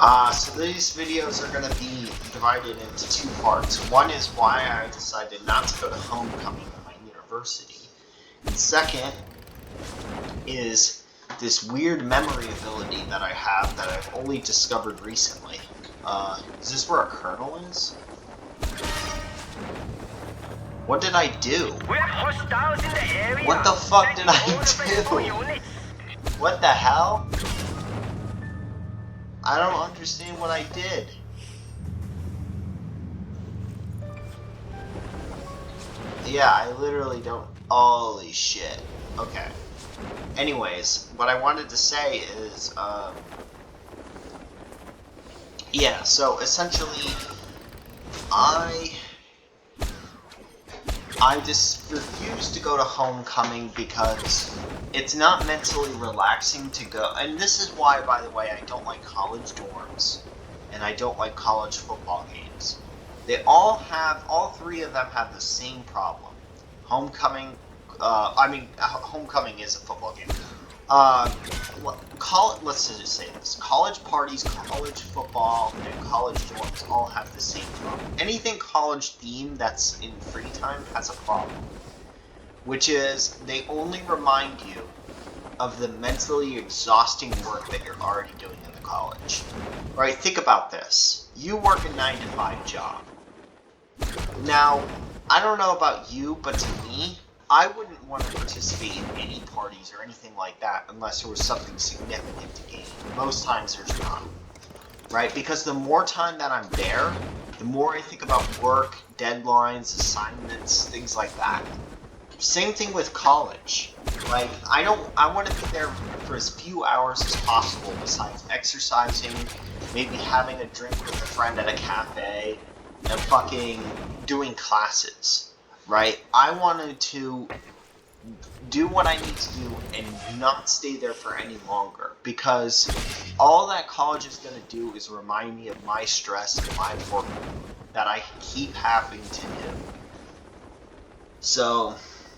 So these videos are going to be divided into two parts. One is why I decided not to go to homecoming at my university. And second is this weird memory ability that I have that I've only discovered recently. Is this where a colonel is? What did I do? We have hostiles in the area. What the fuck did I do? What the hell? I don't understand what I did. Yeah, I literally don't. Holy shit. Okay. Anyways, what I wanted to say is, yeah, so essentially, I just refuse to go to homecoming because it's not mentally relaxing to go. And this is why, by the way, I don't like college dorms and I don't like college football games. All three of them have the same problem. Homecoming, homecoming is a football game. Let's just say this. College parties, college football, and college dorms all have the same problem. Anything college themed that's in free time has a problem. Which is, they only remind you of the mentally exhausting work that you're already doing in the college. Right? Think about this. You work a 9-to-5 job. Now, I don't know about you, but to me, I wouldn't want to participate in any parties or anything like that unless there was something significant to gain. Most times there's not. Right? Because the more time that I'm there, the more I think about work, deadlines, assignments, things like that. Same thing with college. Like, I want to be there for as few hours as possible besides exercising, maybe having a drink with a friend at a cafe, and fucking doing classes, right? I wanted to do what I need to do and not stay there for any longer, because all that college is going to do is remind me of my stress and my work that I keep having to do. So,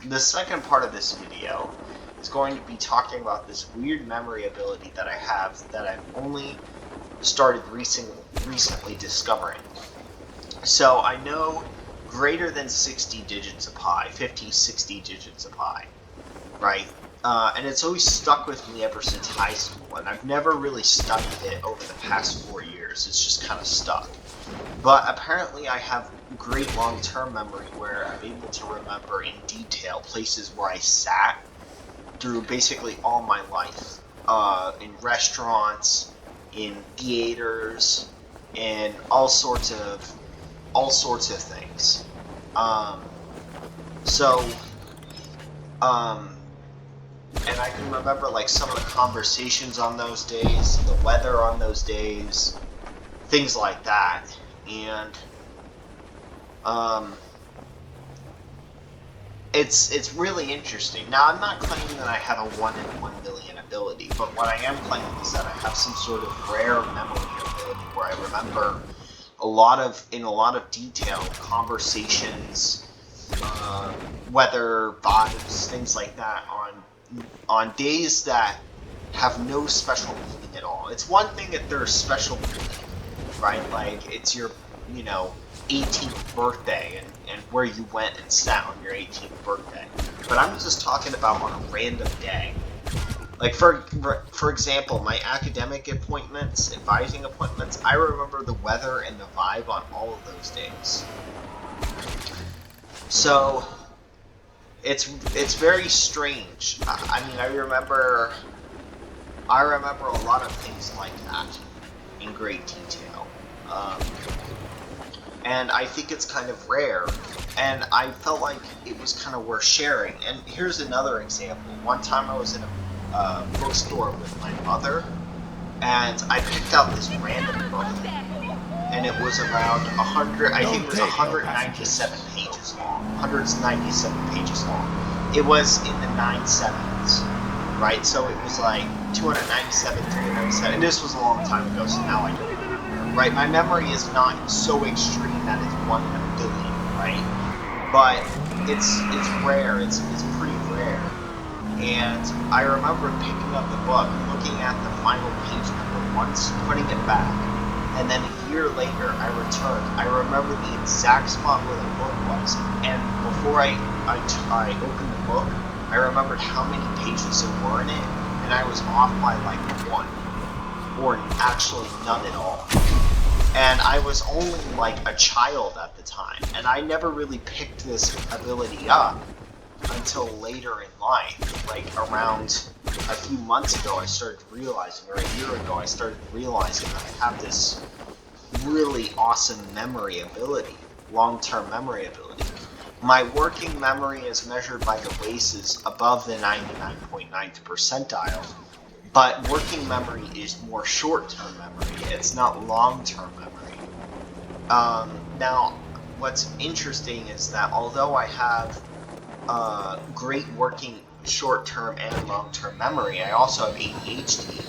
the second part of this video is going to be talking about this weird memory ability that I have that I've only started recently discovering. So I know greater than 60 digits of pi, 50, 60 digits of pi, right? And it's always stuck with me ever since high school, and I've never really studied it over the past 4 years. It's just kind of stuck. But apparently I have great long-term memory where I'm able to remember in detail places where I sat through basically all my life. In restaurants, in theaters, and all sorts of things. And I can remember like some of the conversations on those days, the weather on those days, things like that. And it's really interesting. Now, I'm not claiming that I have a 1 in 1 million ability, but what I am claiming is that I have some sort of rare memory ability where I remember in a lot of detail conversations, weather, vibes, things like that on days that have no special meaning at all. It's one thing if there's special meaning, right? Like it's your, 18th birthday and where you went and sat on your 18th birthday. But I'm just talking about on a random day. Like for example, my academic appointments, advising appointments, I remember the weather and the vibe on all of those days. So it's very strange. I remember a lot of things like that in great detail. And I think it's kind of rare, and I felt like it was kind of worth sharing. And here's another example. One time I was in a bookstore with my mother, and I picked out this random book, and it was around 197 pages long. 197 pages long. It was in the 9/7s, right? So it was like 297, 397, and this was a long time ago, so now I don't remember. Right, my memory is not so extreme that it's 1 in a billion, right? But it's rare. It's pretty rare. And I remember picking up the book, looking at the final page number once, putting it back, and then a year later I returned. I remember the exact spot where the book was, and before I opened the book, I remembered how many pages there were in it, and I was off by like 1, or actually none at all. And I was only like a child at the time, and I never really picked this ability up until later in life. Like around a few months ago I started realizing, or a year ago I started realizing that I have this really awesome memory ability, long-term memory ability. My working memory is measured by the WASEs above the 99.9th percentile, but working memory is more short-term memory. It's not long-term memory. Now, what's interesting is that although I have great working short-term and long-term memory, I also have ADHD.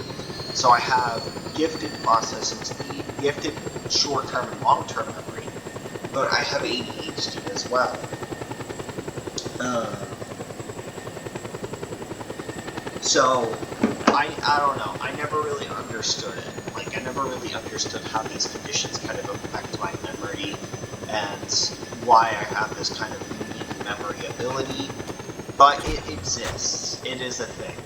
So I have gifted processing speed, gifted short-term and long-term memory, but I have ADHD as well. So I don't know. I never really understood it. Like, I never really understood how these conditions kind of affect my memory and why I have this kind of unique memory ability. But it exists. It is a thing.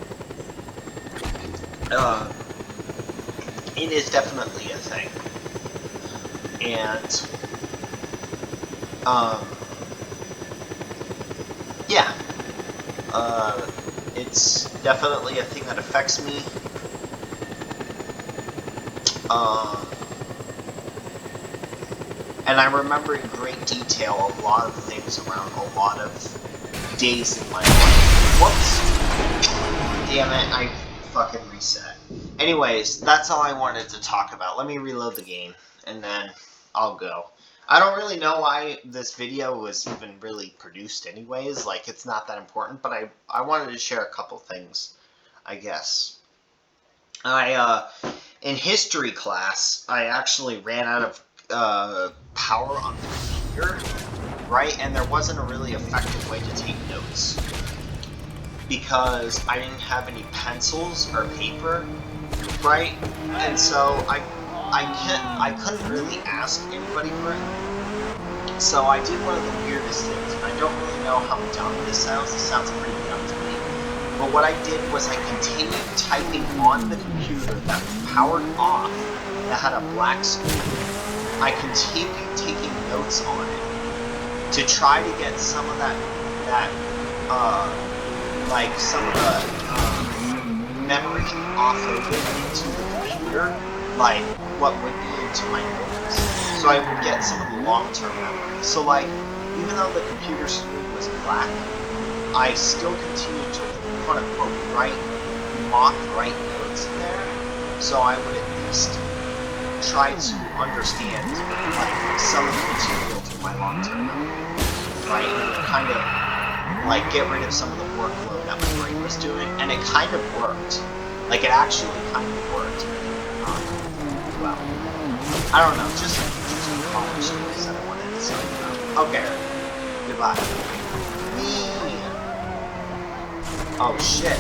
It is definitely a thing. And, yeah. It's definitely a thing that affects me. And I remember in great detail a lot of things around a lot of days in my life. Whoops! Damn it, I fucking reset. Anyways, that's all I wanted to talk about. Let me reload the game, and then I'll go. I don't really know why this video was even really produced anyways. Like, it's not that important, but I wanted to share a couple things, I guess. In history class, I actually ran out of power on the computer, right? And there wasn't a really effective way to take notes because I didn't have any pencils or paper, right? And so I couldn't really ask anybody for it. So I did one of the weirdest things, and I don't really know how dumb this sounds. This sounds pretty dumb to me. But what I did was I continued typing on the computer that was powered off, that had a black screen. I continued taking notes on it to try to get some of like some of the memory offloaded into the computer, like what would be into my notes. So I would get some of the long-term memory. So like, even though the computer screen was black, I still continued to quote-unquote mock write notes in there, so I would at least try to understand like some of the material to my long-term memory, right? And kind of like get rid of some of the workload that my brain was doing, and it kind of worked. Like, it actually kind of worked. Well, I don't know, just college stories that I wanted to say about. Okay, goodbye. Oh shit.